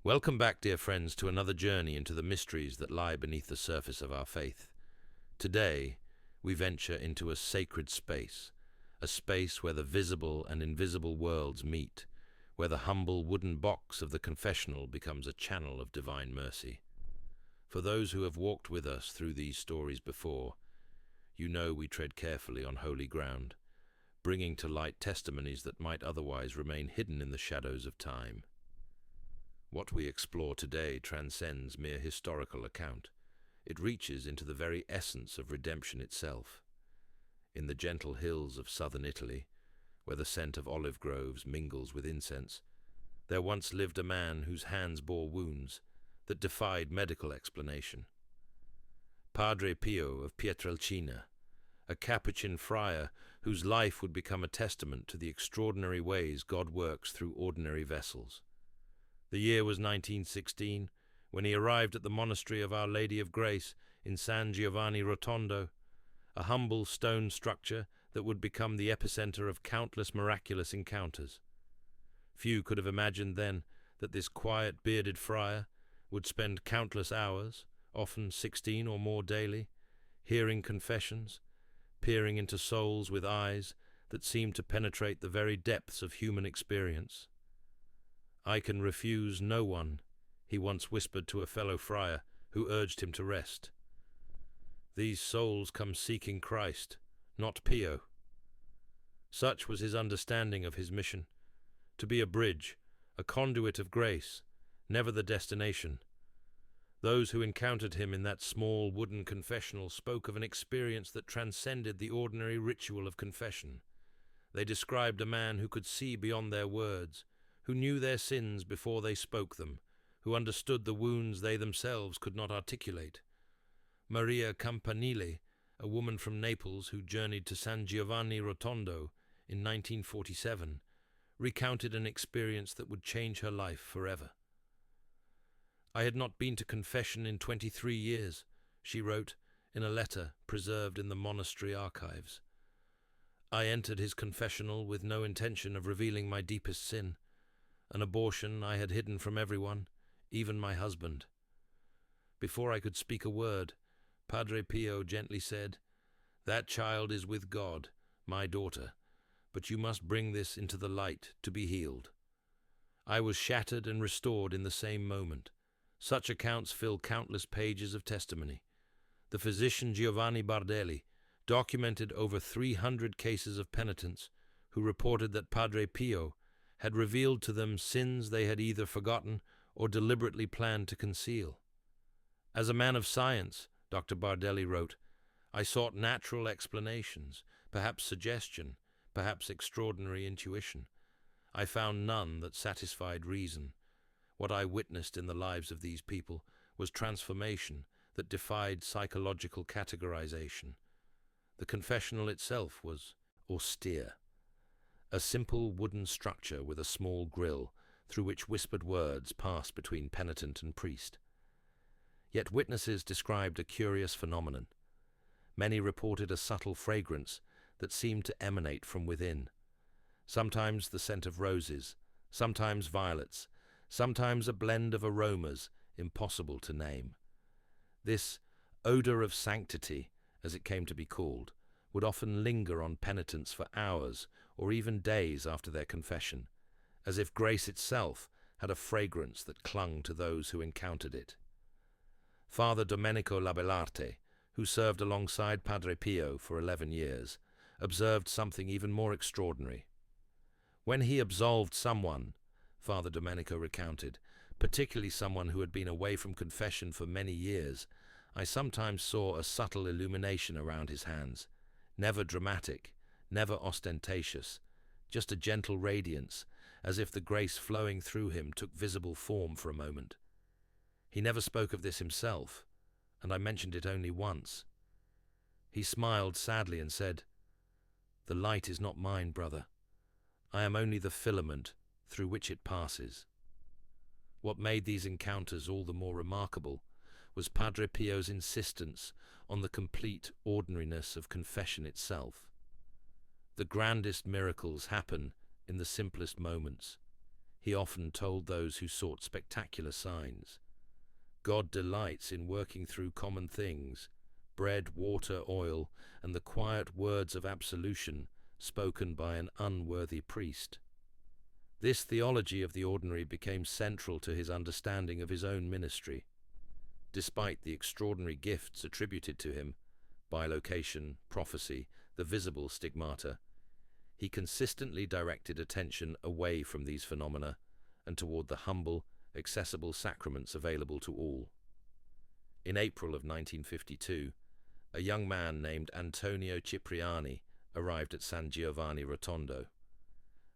Welcome back, dear friends, to another journey into the mysteries that lie beneath the surface of our faith. Today, we venture into a sacred space, a space where the visible and invisible worlds meet, where the humble wooden box of the confessional becomes a channel of divine mercy. For those who have walked with us through these stories before, you know we tread carefully on holy ground, bringing to light testimonies that might otherwise remain hidden in the shadows of time. What we explore today transcends mere historical account. It reaches into the very essence of redemption itself. In the gentle hills of southern Italy, where the scent of olive groves mingles with incense, there once lived a man whose hands bore wounds that defied medical explanation. Padre Pio of Pietrelcina, a Capuchin friar whose life would become a testament to the extraordinary ways God works through ordinary vessels. The year was 1916, when he arrived at the monastery of Our Lady of Grace in San Giovanni Rotondo, a humble stone structure that would become the epicenter of countless miraculous encounters. Few could have imagined then that this quiet, bearded friar would spend countless hours, often 16 or more daily, hearing confessions, peering into souls with eyes that seemed to penetrate the very depths of human experience. "I can refuse no one," he once whispered to a fellow friar who urged him to rest. "These souls come seeking Christ, not Pio." Such was his understanding of his mission, to be a bridge, a conduit of grace, never the destination. Those who encountered him in that small wooden confessional spoke of an experience that transcended the ordinary ritual of confession. They described a man who could see beyond their words, who knew their sins before they spoke them, who understood the wounds they themselves could not articulate. Maria Campanile, a woman from Naples who journeyed to San Giovanni Rotondo in 1947, recounted an experience that would change her life forever. "I had not been to confession in 23 years, she wrote in a letter preserved in the monastery archives. I entered his confessional with no intention of revealing my deepest sin, an abortion I had hidden from everyone, even my husband. Before I could speak a word, Padre Pio gently said, 'That child is with God, my daughter, but you must bring this into the light to be healed.' I was shattered and restored in the same moment. Such accounts fill countless pages of testimony. The physician Giovanni Bardelli documented over 300 cases of penitents who reported that Padre Pio had revealed to them sins they had either forgotten or deliberately planned to conceal. As a man of science, Dr. Bardelli wrote, I sought natural explanations, perhaps suggestion, perhaps extraordinary intuition. I found none that satisfied reason. What I witnessed in the lives of these people was transformation that defied psychological categorization. The confessional itself was austere. A simple wooden structure with a small grill through which whispered words passed between penitent and priest. Yet witnesses described a curious phenomenon. Many reported a subtle fragrance that seemed to emanate from within. Sometimes the scent of roses, sometimes violets, sometimes a blend of aromas impossible to name. This odor of sanctity, as it came to be called, would often linger on penitents for hours or even days after their confession, as if grace itself had a fragrance that clung to those who encountered it. Father Domenico Labellarte, who served alongside Padre Pio for 11 years, observed something even more extraordinary. When he absolved someone, Father Domenico recounted, particularly someone who had been away from confession for many years, I sometimes saw a subtle illumination around his hands, never dramatic, never ostentatious, just a gentle radiance, as if the grace flowing through him took visible form for a moment. He never spoke of this himself, and I mentioned it only once. He smiled sadly and said, "The light is not mine, brother. I am only the filament through which it passes." What made these encounters all the more remarkable was Padre Pio's insistence on the complete ordinariness of confession itself. The grandest miracles happen in the simplest moments. he often told those who sought spectacular signs. God delights in working through common things, bread, water, oil, and the quiet words of absolution spoken by an unworthy priest. This theology of the ordinary became central to his understanding of his own ministry. Despite the extraordinary gifts attributed to him, bilocation, prophecy, the visible stigmata, he consistently directed attention away from these phenomena and toward the humble, accessible sacraments available to all. In April of 1952, a young man named Antonio Cipriani arrived at San Giovanni Rotondo.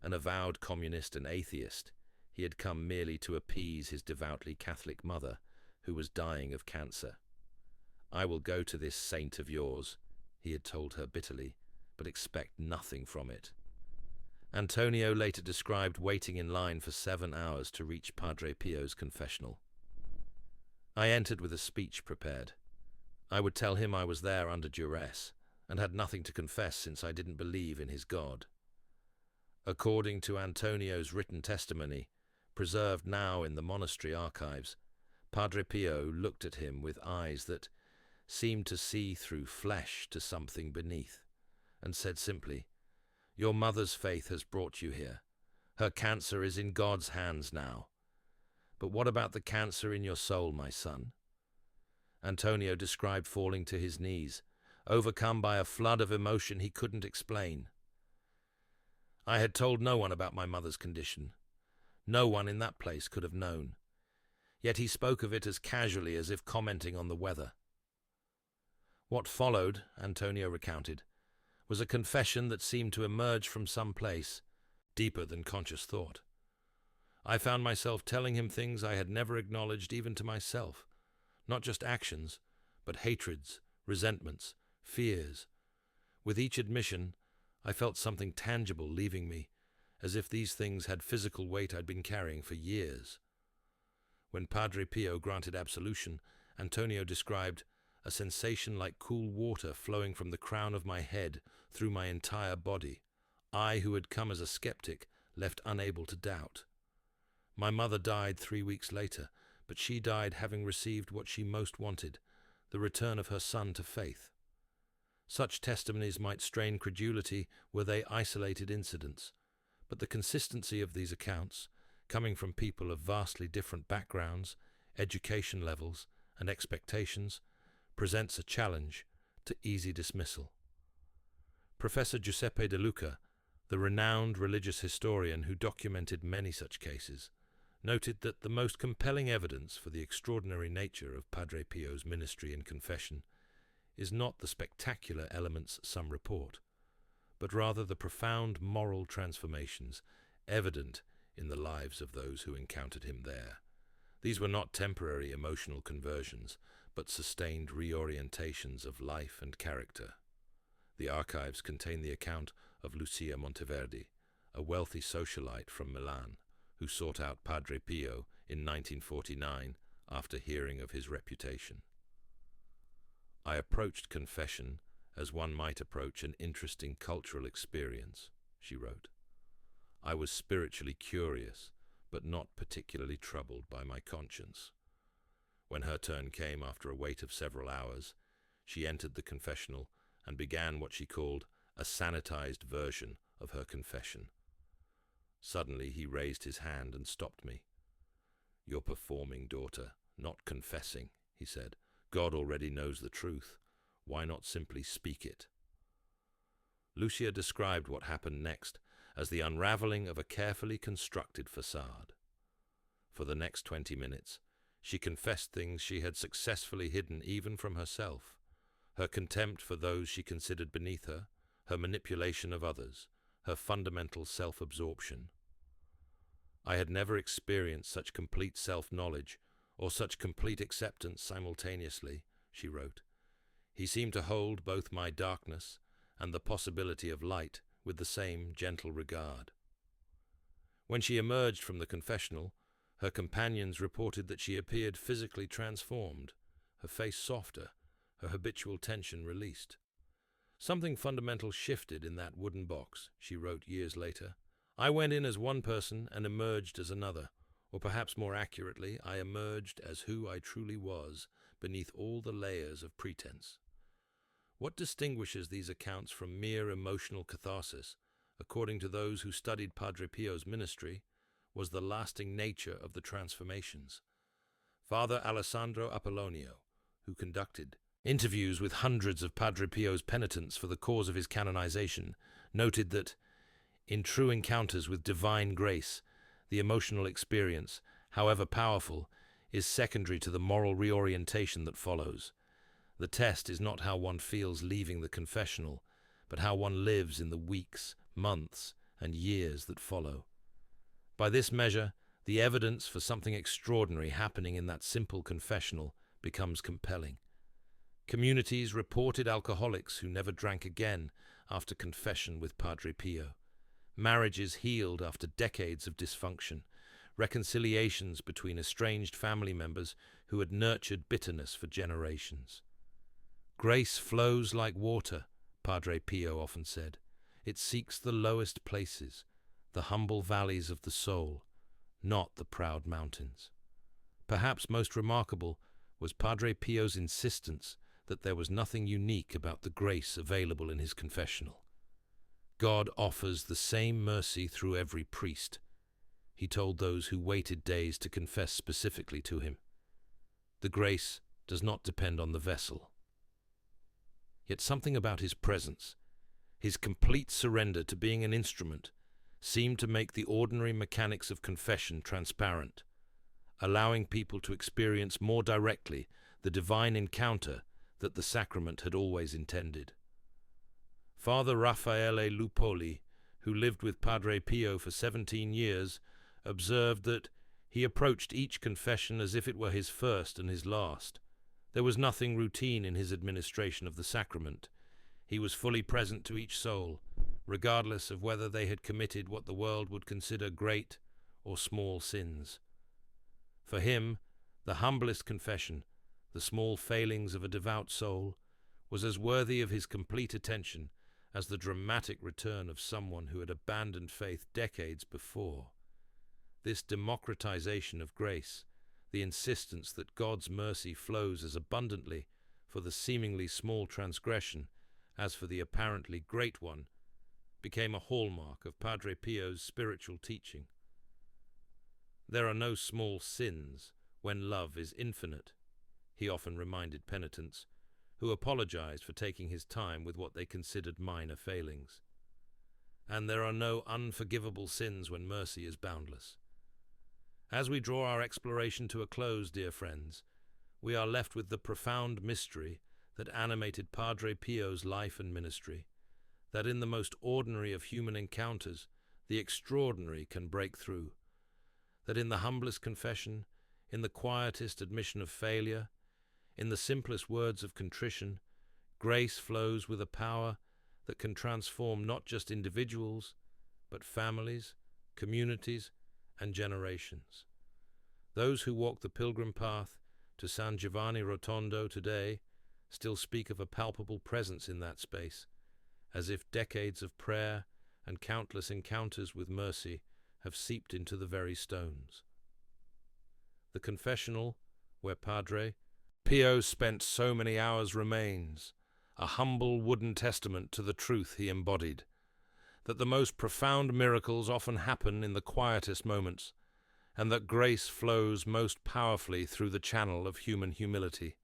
An avowed communist and atheist, he had come merely to appease his devoutly Catholic mother, who was dying of cancer. "I will go to this saint of yours," he had told her bitterly, "but expect nothing from it." Antonio later described waiting in line for 7 hours to reach Padre Pio's confessional. "I entered with a speech prepared. I would tell him I was there under duress, and had nothing to confess since I didn't believe in his God." According to Antonio's written testimony, preserved now in the monastery archives, Padre Pio looked at him with eyes that seemed to see through flesh to something beneath, and said simply, "Your mother's faith has brought you here. Her cancer is in God's hands now. But what about the cancer in your soul, my son?" Antonio described falling to his knees, overcome by a flood of emotion he couldn't explain. "I had told no one about my mother's condition. No one in that place could have known. Yet he spoke of it as casually as if commenting on the weather." What followed, Antonio recounted, was a confession that seemed to emerge from some place deeper than conscious thought. "I found myself telling him things I had never acknowledged even to myself, not just actions, but hatreds, resentments, fears. With each admission, I felt something tangible leaving me, as if these things had physical weight I'd been carrying for years." When Padre Pio granted absolution, Antonio described a sensation like cool water flowing from the crown of my head through my entire body. I, who had come as a skeptic, left unable to doubt. "My mother died 3 weeks later, but she died having received what she most wanted, the return of her son to faith." Such testimonies might strain credulity were they isolated incidents, but the consistency of these accounts, coming from people of vastly different backgrounds, education levels, and expectations, presents a challenge to easy dismissal. Professor Giuseppe De Luca, the renowned religious historian who documented many such cases, noted that the most compelling evidence for the extraordinary nature of Padre Pio's ministry and confession is not the spectacular elements some report, but rather the profound moral transformations evident in the lives of those who encountered him there. These were not temporary emotional conversions, but sustained reorientations of life and character. The archives contain the account of Lucia Monteverdi, a wealthy socialite from Milan, who sought out Padre Pio in 1949 after hearing of his reputation. "I approached confession as one might approach an interesting cultural experience," she wrote. "I was spiritually curious, but not particularly troubled by my conscience." When her turn came after a wait of several hours, she entered the confessional and began what she called a sanitized version of her confession. Suddenly he raised his hand and stopped me. "You're performing, daughter, not confessing," he said. "God already knows the truth. Why not simply speak it?" Lucia described what happened next as the unraveling of a carefully constructed facade. For the next 20 minutes, she confessed things she had successfully hidden even from herself: her contempt for those she considered beneath her, her manipulation of others, her fundamental self-absorption. "I had never experienced such complete self-knowledge or such complete acceptance simultaneously," she wrote. "He seemed to hold both my darkness and the possibility of light with the same gentle regard." When she emerged from the confessional, her companions reported that she appeared physically transformed, her face softer, her habitual tension released. "Something fundamental shifted in that wooden box," she wrote years later. I went in as one person and emerged as another, or perhaps more accurately, I emerged as who I truly was beneath all the layers of pretense. What distinguishes these accounts from mere emotional catharsis, according to those who studied Padre Pio's ministry, was the lasting nature of the transformations. Father Alessandro Apollonio, who conducted interviews with hundreds of Padre Pio's penitents for the cause of his canonization, noted that, in true encounters with divine grace, the emotional experience, however powerful, is secondary to the moral reorientation that follows. The test is not how one feels leaving the confessional, but how one lives in the weeks, months, and years that follow. By this measure, the evidence for something extraordinary happening in that simple confessional becomes compelling. Communities reported alcoholics who never drank again after confession with Padre Pio. Marriages healed after decades of dysfunction. Reconciliations between estranged family members who had nurtured bitterness for generations. Grace flows like water, Padre Pio often said. It seeks the lowest places, the humble valleys of the soul, not the proud mountains. Perhaps most remarkable was Padre Pio's insistence that there was nothing unique about the grace available in his confessional. God offers the same mercy through every priest, he told those who waited days to confess specifically to him. The grace does not depend on the vessel. Yet something about his presence, his complete surrender to being an instrument, seemed to make the ordinary mechanics of confession transparent, allowing people to experience more directly the divine encounter that the sacrament had always intended. Father Raffaele Lupoli, who lived with Padre Pio for 17 years, observed that he approached each confession as if it were his first and his last. There was nothing routine in his administration of the sacrament. He was fully present to each soul, regardless of whether they had committed what the world would consider great or small sins. For him, the humblest confession, the small failings of a devout soul, was as worthy of his complete attention as the dramatic return of someone who had abandoned faith decades before. This democratization of grace, the insistence that God's mercy flows as abundantly for the seemingly small transgression as for the apparently great one, became a hallmark of Padre Pio's spiritual teaching. There are no small sins when love is infinite, he often reminded penitents, who apologized for taking his time with what they considered minor failings. And there are no unforgivable sins when mercy is boundless. As we draw our exploration to a close, dear friends, we are left with the profound mystery that animated Padre Pio's life and ministry, that in the most ordinary of human encounters, the extraordinary can break through, that in the humblest confession, in the quietest admission of failure, in the simplest words of contrition, grace flows with a power that can transform not just individuals, but families, communities, and generations. Those who walk the pilgrim path to San Giovanni Rotondo today still speak of a palpable presence in that space, as if decades of prayer and countless encounters with mercy have seeped into the very stones. The confessional, where Padre Pio spent so many hours, remains a humble wooden testament to the truth he embodied, that the most profound miracles often happen in the quietest moments, and that grace flows most powerfully through the channel of human humility.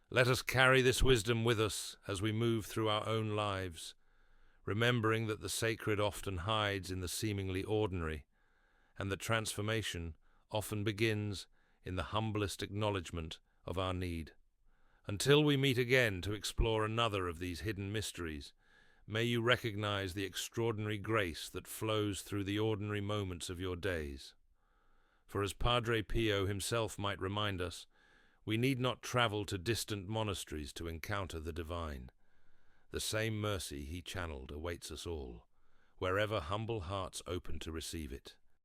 Let us carry this wisdom with us as we move through our own lives, remembering that the sacred often hides in the seemingly ordinary, and that transformation often begins in the humblest acknowledgement of our need. Until we meet again to explore another of these hidden mysteries, may you recognize the extraordinary grace that flows through the ordinary moments of your days. For as Padre Pio himself might remind us, we need not travel to distant monasteries to encounter the divine. The same mercy he channeled awaits us all, wherever humble hearts open to receive it.